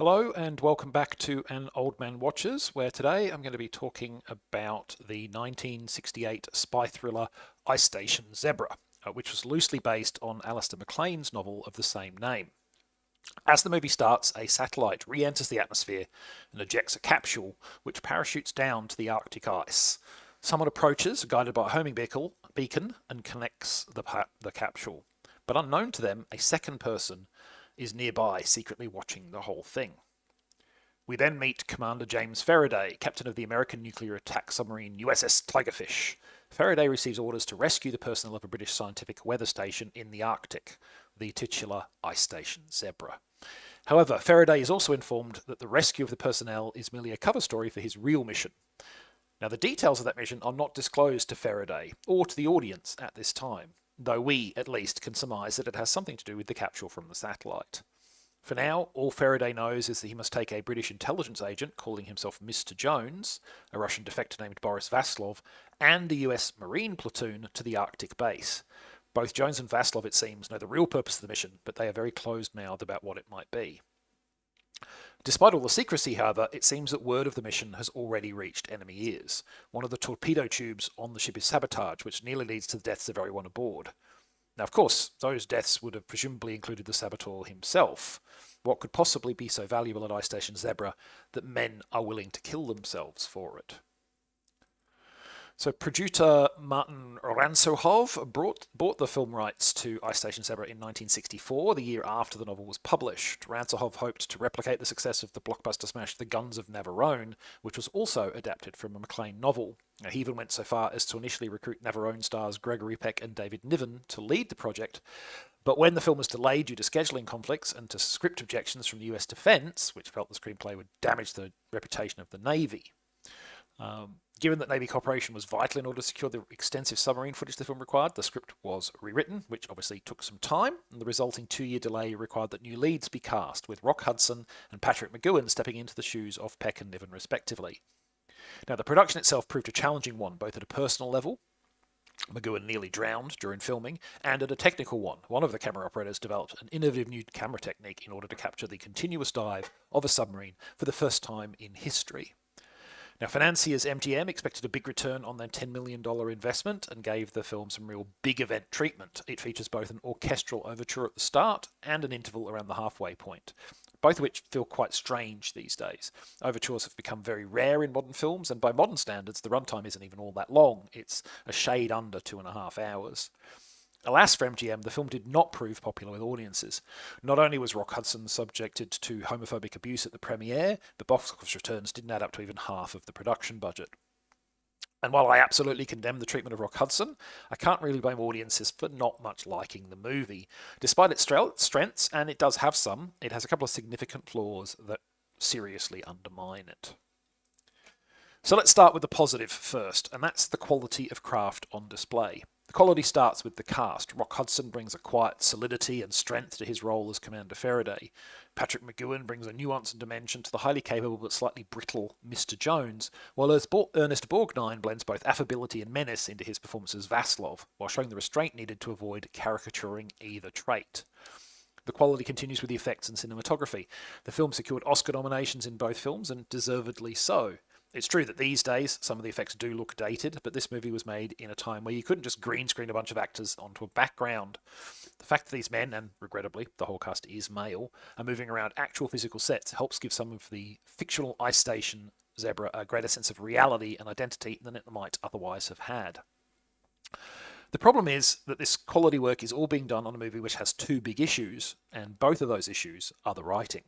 Hello and welcome back to An Old Man Watches, where today I'm going to be talking about the 1968 spy thriller Ice Station Zebra, which was loosely based on Alistair MacLean's novel of the same name. As the movie starts, a satellite re-enters the atmosphere and ejects a capsule which parachutes down to the Arctic ice. Someone approaches, guided by a homing beacon, and connects the capsule. But unknown to them, a second person is nearby, secretly watching the whole thing. We then meet Commander James Faraday, captain of the American nuclear attack submarine USS Tigerfish. Faraday receives orders to rescue the personnel of a British scientific weather station in the Arctic, the titular Ice Station Zebra. However, Faraday is also informed that the rescue of the personnel is merely a cover story for his real mission. Now, the details of that mission are not disclosed to Faraday or to the audience at this time, though we, at least, can surmise that it has something to do with the capsule from the satellite. For now, all Faraday knows is that he must take a British intelligence agent calling himself Mr. Jones, a Russian defector named Boris Vaslov, and a US Marine platoon to the Arctic base. Both Jones and Vaslov, it seems, know the real purpose of the mission, but they are very closed-mouthed about what it might be. Despite all the secrecy, however, it seems that word of the mission has already reached enemy ears. One of the torpedo tubes on the ship is sabotaged, which nearly leads to the deaths of everyone aboard. Now, of course, those deaths would have presumably included the saboteur himself. What could possibly be so valuable at Ice Station Zebra that men are willing to kill themselves for it? So producer Martin Ransohov bought the film rights to Ice Station Zebra in 1964, the year after the novel was published. Ransohov hoped to replicate the success of the blockbuster smash The Guns of Navarone, which was also adapted from a MacLean novel. He even went so far as to initially recruit Navarone stars Gregory Peck and David Niven to lead the project, but when the film was delayed due to scheduling conflicts and to script objections from the US Defense, which felt the screenplay would damage the reputation of the Navy, given that Navy cooperation was vital in order to secure the extensive submarine footage the film required, the script was rewritten, which obviously took some time, and the resulting 2-year delay required that new leads be cast, with Rock Hudson and Patrick McGoohan stepping into the shoes of Peck and Niven respectively. Now, the production itself proved a challenging one, both at a personal level, McGoohan nearly drowned during filming, and at a technical one. One of the camera operators developed an innovative new camera technique in order to capture the continuous dive of a submarine for the first time in history. Now, financiers MGM expected a big return on their $10 million investment and gave the film some real big event treatment. It features both an orchestral overture at the start and an interval around the halfway point, both of which feel quite strange these days. Overtures have become very rare in modern films, and by modern standards, the runtime isn't even all that long. It's a shade under 2.5 hours. Alas for MGM, the film did not prove popular with audiences. Not only was Rock Hudson subjected to homophobic abuse at the premiere, but box office returns didn't add up to even half of the production budget. And while I absolutely condemn the treatment of Rock Hudson, I can't really blame audiences for not much liking the movie. Despite its strengths, and it does have some, it has a couple of significant flaws that seriously undermine it. So let's start with the positive first, and that's the quality of craft on display. The quality starts with the cast. Rock Hudson brings a quiet solidity and strength to his role as Commander Faraday. Patrick McGoohan brings a nuance and dimension to the highly capable but slightly brittle Mr. Jones, while Ernest Borgnine blends both affability and menace into his performance as Vaslov, while showing the restraint needed to avoid caricaturing either trait. The quality continues with the effects and cinematography. The film secured Oscar nominations in both films, and deservedly so. It's true that these days some of the effects do look dated, but this movie was made in a time where you couldn't just green screen a bunch of actors onto a background. The fact that these men, and regrettably the whole cast is male, are moving around actual physical sets helps give some of the fictional Ice Station Zebra a greater sense of reality and identity than it might otherwise have had. The problem is that this quality work is all being done on a movie which has two big issues, and both of those issues are the writing.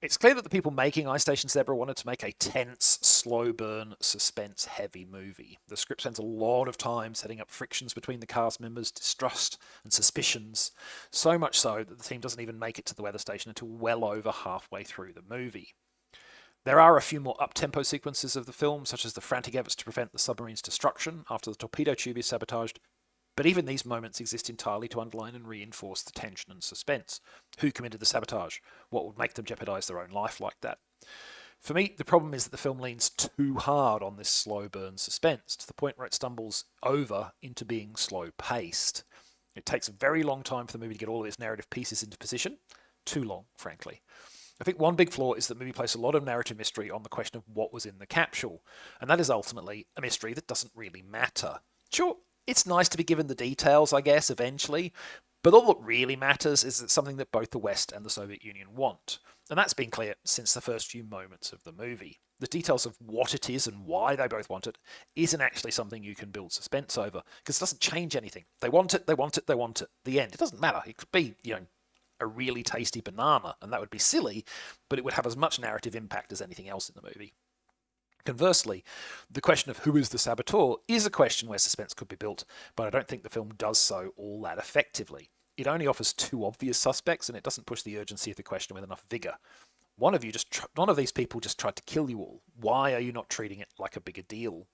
It's clear that the people making Ice Station Zebra wanted to make a tense, slow-burn, suspense-heavy movie. The script spends a lot of time setting up frictions between the cast members, distrust and suspicions, so much so that the team doesn't even make it to the weather station until well over halfway through the movie. There are a few more up-tempo sequences of the film, such as the frantic efforts to prevent the submarine's destruction after the torpedo tube is sabotaged, but even these moments exist entirely to underline and reinforce the tension and suspense. Who committed the sabotage? What would make them jeopardize their own life like that? For me, the problem is that the film leans too hard on this slow burn suspense, to the point where it stumbles over into being slow-paced. It takes a very long time for the movie to get all of its narrative pieces into position. Too long, frankly. I think one big flaw is that the movie places a lot of narrative mystery on the question of what was in the capsule, and that is ultimately a mystery that doesn't really matter. Sure, it's nice to be given the details, I guess, eventually, but all that really matters is it's something that both the West and the Soviet Union want, and that's been clear since the first few moments of the movie. The details of what it is and why they both want it isn't actually something you can build suspense over, because it doesn't change anything. They want it, they want it, they want it. The end. It doesn't matter. It could be, a really tasty banana, and that would be silly, but it would have as much narrative impact as anything else in the movie. Conversely, the question of who is the saboteur is a question where suspense could be built, but I don't think the film does so all that effectively. It only offers two obvious suspects, and it doesn't push the urgency of the question with enough vigour. One of these people just tried to kill you all. Why are you not treating it like a bigger deal?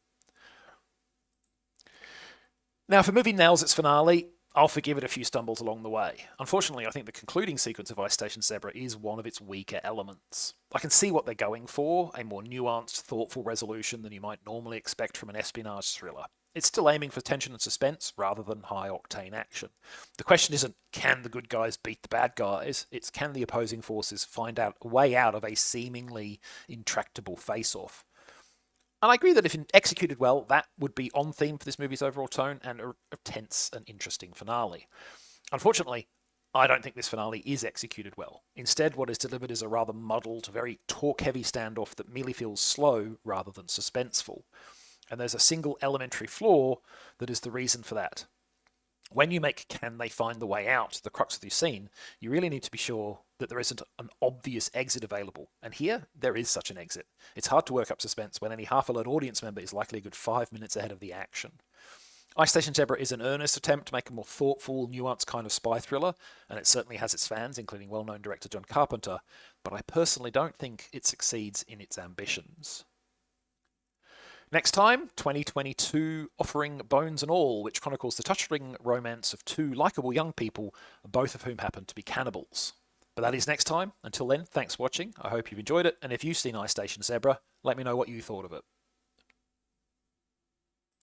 Now, if a movie nails its finale, I'll forgive it a few stumbles along the way. Unfortunately, I think the concluding sequence of Ice Station Zebra is one of its weaker elements. I can see what they're going for, a more nuanced, thoughtful resolution than you might normally expect from an espionage thriller. It's still aiming for tension and suspense rather than high-octane action. The question isn't, can the good guys beat the bad guys? It's, can the opposing forces find out a way out of a seemingly intractable face-off? And I agree that if executed well, that would be on theme for this movie's overall tone and a tense and interesting finale. Unfortunately, I don't think this finale is executed well. Instead, what is delivered is a rather muddled, very talk-heavy standoff that merely feels slow rather than suspenseful. And there's a single elementary flaw that is the reason for that. When you make "can they find the way out" the crux of the scene, you really need to be sure that there isn't an obvious exit available. And here, there is such an exit. It's hard to work up suspense when any half-alert audience member is likely a good 5 minutes ahead of the action. Ice Station Zebra is an earnest attempt to make a more thoughtful, nuanced kind of spy thriller, and it certainly has its fans, including well-known director John Carpenter, but I personally don't think it succeeds in its ambitions. Next time, 2022 Offering Bones and All, which chronicles the touching romance of two likeable young people, both of whom happen to be cannibals. But that is next time. Until then, thanks for watching. I hope you've enjoyed it, and if you've seen Ice Station Zebra, let me know what you thought of it.